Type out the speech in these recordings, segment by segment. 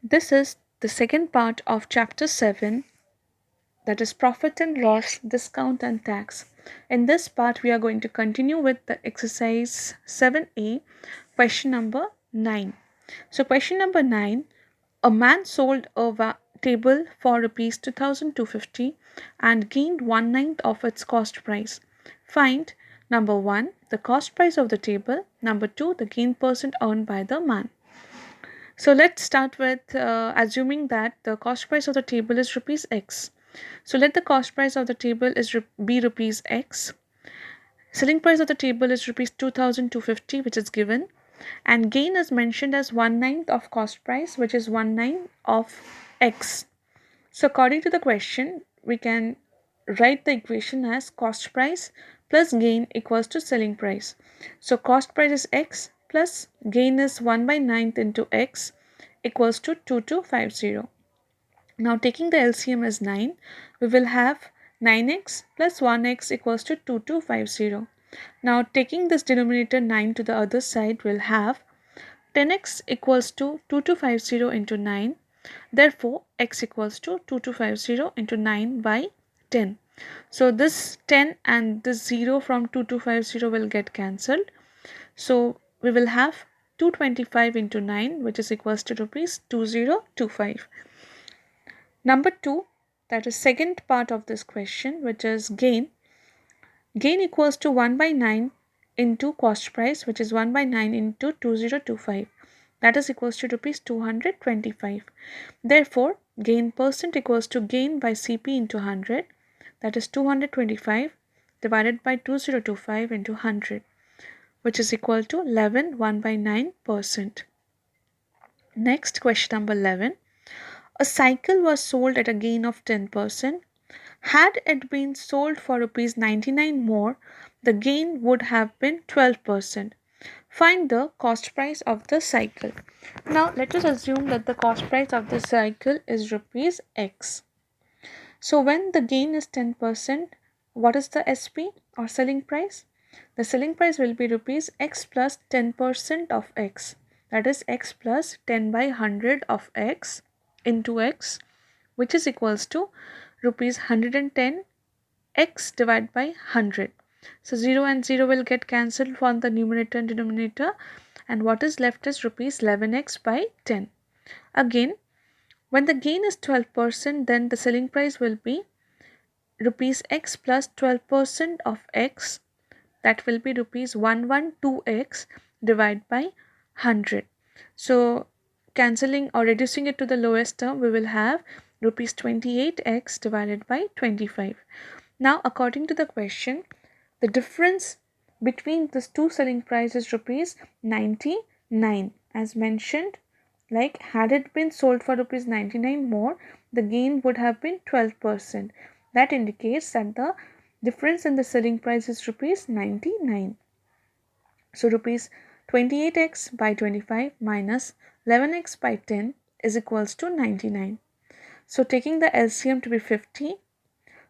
This is the second part of chapter 7, that is profit and loss, discount and tax. In this part, we are going to continue with the exercise 7a, question number 9. So, question number 9, a man sold a table for rupees 2250 and gained 1/9 of its cost price. Find number 1, the cost price of the table, number 2, the gain percent earned by the man. So let's start with assuming that the cost price of the table is rupees X. So let the cost price of the table be rupees X. Selling price of the table is rupees 2250, which is given, and gain is mentioned as 1/9 of cost price, which is 1/9 of X. So according to the question, we can write the equation as cost price plus gain equals to selling price. So cost price is X plus gain is 1/9 into X equals to 2250. Now taking the LCM as 9, we will have 9x plus 1x equals to 2250. Now taking this denominator 9 to the other side, we'll have 10x equals to 2250 into 9. Therefore, x equals to 2250 into 9 by 10. So this 10 and this 0 from 2250 will get cancelled. So we will have 225 into 9, which is equals to rupees 2025. Number 2, that is second part of this question, which is gain. Gain equals to 1/9 into cost price, which is 1/9 into 2025. That is equals to rupees 225. Therefore, gain percent equals to gain by CP into 100. That is 225 divided by 2025 into 100, which is equal to 11 1/9%. Next, question number 11. A cycle was sold at a gain of 10%. Had it been sold for rupees 99 more, the gain would have been 12%. Find the cost price of the cycle. Now let us assume that the cost price of the cycle is rupees X. So when the gain is 10%, what is the SP or selling price? The selling price will be rupees X plus 10% of X. That is X plus 10 by 100 of X into X, which is equals to rupees 110 X divided by 100. So 0 and 0 will get cancelled from the numerator and denominator, and what is left is rupees 11x by 10. Again, when the gain is 12%, then the selling price will be rupees X plus 12% of X. That will be rupees 112x divided by 100. So cancelling or reducing it to the lowest term, we will have rupees 28x divided by 25. Now according to the question, the difference between these two selling prices is rupees 99. As mentioned, like had it been sold for rupees 99 more, the gain would have been 12%. That indicates that the difference in the selling price is rupees 99. So rupees 28x by 25 minus 11x by 10 is equals to 99. So taking the LCM to be 50,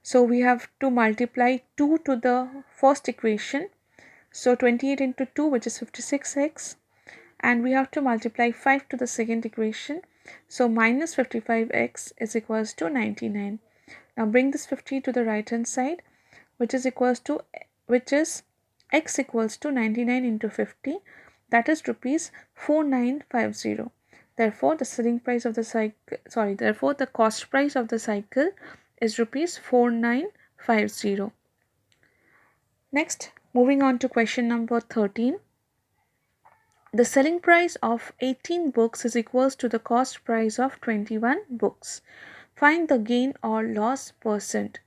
so we have to multiply 2 to the first equation. So 28 into 2, which is 56x, and we have to multiply 5 to the second equation. So minus 55x is equals to 99. Now bring this 50 to the right hand side, which is x equals to 99 into 50, that is rupees 4950. Therefore the selling price of the cycle, therefore the cost price of the cycle is rupees 4950. Next, moving on to question number 13. The selling price of 18 books is equals to the cost price of 21 books. Find the gain or loss percent.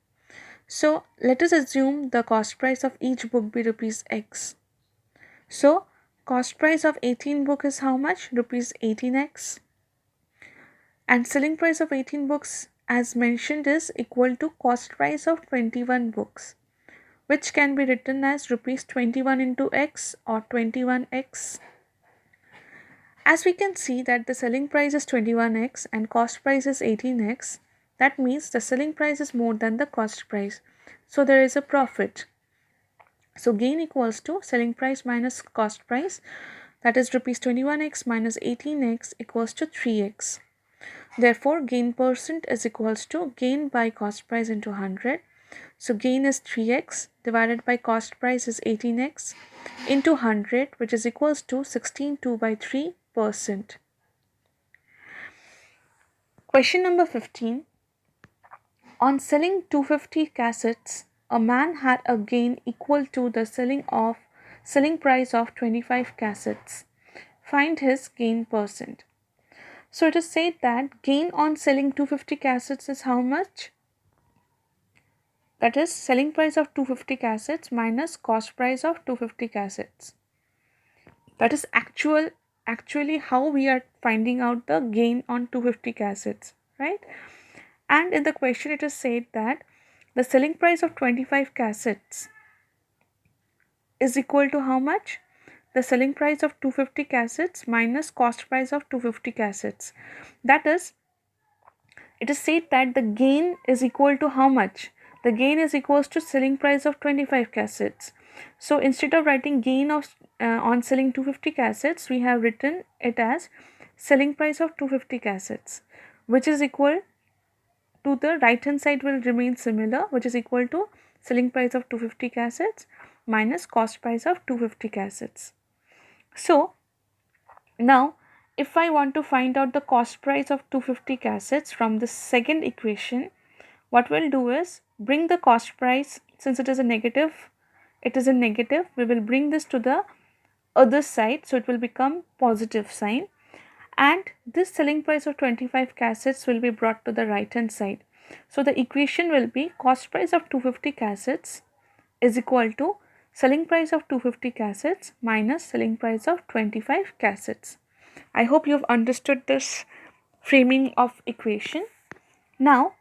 So let us assume the cost price of each book be rupees X. So cost price of 18 book is how much? Rupees 18x. And selling price of 18 books as mentioned is equal to cost price of 21 books, which can be written as rupees 21 into X or 21x. As we can see that the selling price is 21x and cost price is 18x, that means the selling price is more than the cost price. So there is a profit. So gain equals to selling price minus cost price, that is rupees 21x minus 18x equals to 3x. Therefore, gain percent is equals to gain by cost price into 100. So gain is 3x divided by cost price is 18x into 100, which is equals to 16.2/3%. Question number 15. On selling 250 cassettes, a man had a gain equal to the selling price of 25 cassettes. Find his gain percent. So it is said that gain on selling 250 cassettes is how much? That is selling price of 250 cassettes minus cost price of 250 cassettes. That is actually how we are finding out the gain on 250 cassettes, right? And in the question it is said that the selling price of 25 cassettes is equal to how much? The selling price of 250 cassettes minus cost price of 250 cassettes. That is, it is said that the gain is equal to how much? The gain is equals to selling price of 25 cassettes. So instead of writing gain of on selling 250 cassettes, we have written it as selling price of 250 cassettes, which is equal to the right hand side will remain similar, which is equal to selling price of 250 cassettes minus cost price of 250 cassettes. So now if I want to find out the cost price of 250 cassettes from the second equation, what we'll do is bring the cost price, since it is a negative, we will bring this to the other side, so it will become positive sign, and this selling price of 25 cassettes will be brought to the right hand side. So the equation will be cost price of 250 cassettes is equal to selling price of 250 cassettes minus selling price of 25 cassettes. I hope you have understood this framing of equation. Now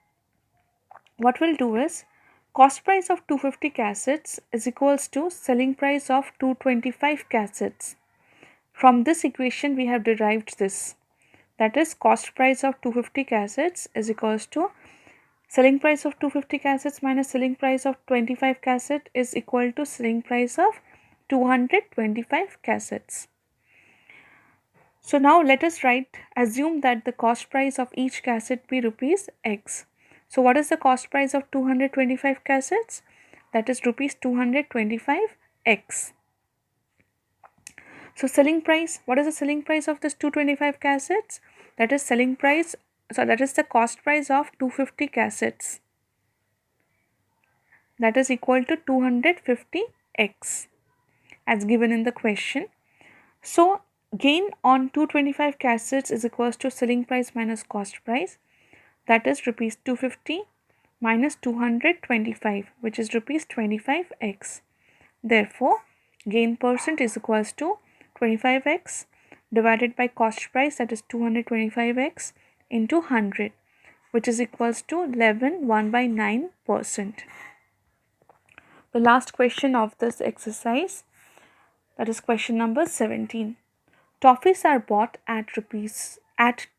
what we'll do is cost price of 250 cassettes is equals to selling price of 225 cassettes. From this equation we have derived this, that is cost price of 250 cassettes is equals to selling price of 250 cassettes minus selling price of 25 cassette is equal to selling price of 225 cassettes. So now let us assume that the cost price of each cassette be rupees X. So what is the cost price of 225 cassettes? That is rupees 225X. So selling price, what is the selling price of this 225 cassettes? That is selling price, so that is the cost price of 250 cassettes. That is equal to 250X as given in the question. So gain on 225 cassettes is equals to selling price minus cost price. That is rupees 250 minus 225, which is rupees 25X. Therefore, gain percent is equals to 25X divided by cost price, that is 225X into 100, which is equals to 11.1/9%. The last question of this exercise, that is question number 17. Toffees are bought at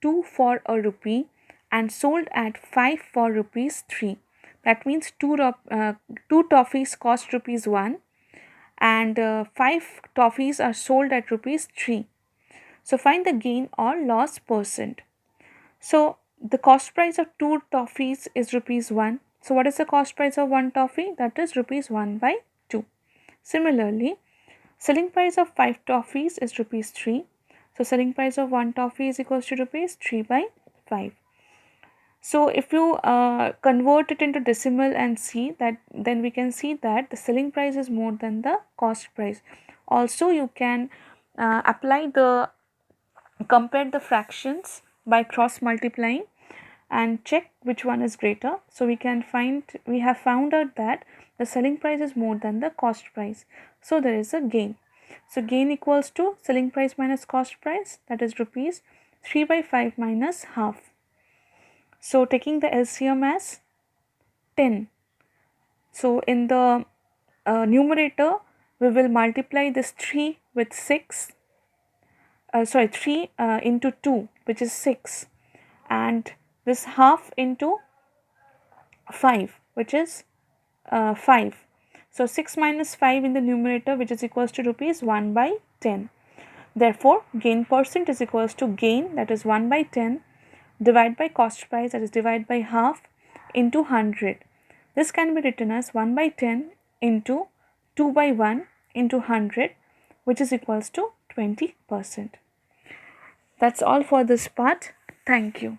2 for a rupee and sold at 5 for rupees 3. That means two toffees cost rupees 1 and 5 toffees are sold at rupees 3. So find the gain or loss percent. So the cost price of 2 toffees is rupees 1. So what is the cost price of 1 toffee? That is rupees 1/2. Similarly, selling price of 5 toffees is rupees 3. So selling price of 1 toffee is equals to rupees 3/5. So if you convert it into decimal and see that, then we can see that the selling price is more than the cost price. Also you can compare the fractions by cross multiplying and check which one is greater. So we have found out that the selling price is more than the cost price. So there is a gain. So gain equals to selling price minus cost price, that is rupees 3/5 minus half. So taking the LCM as 10. So in the numerator we will multiply this 3 with 6. 3 into 2, which is 6, and this half into 5, which is 5. So 6 minus 5 in the numerator, which is equals to rupees 1/10. Therefore, gain percent is equals to gain, that is 1/10, divide by cost price, that is divide by half, into 100. This can be written as 1 by 10 into 2 by 1 into 100, which is equals to 20%. That's all for this part. Thank you.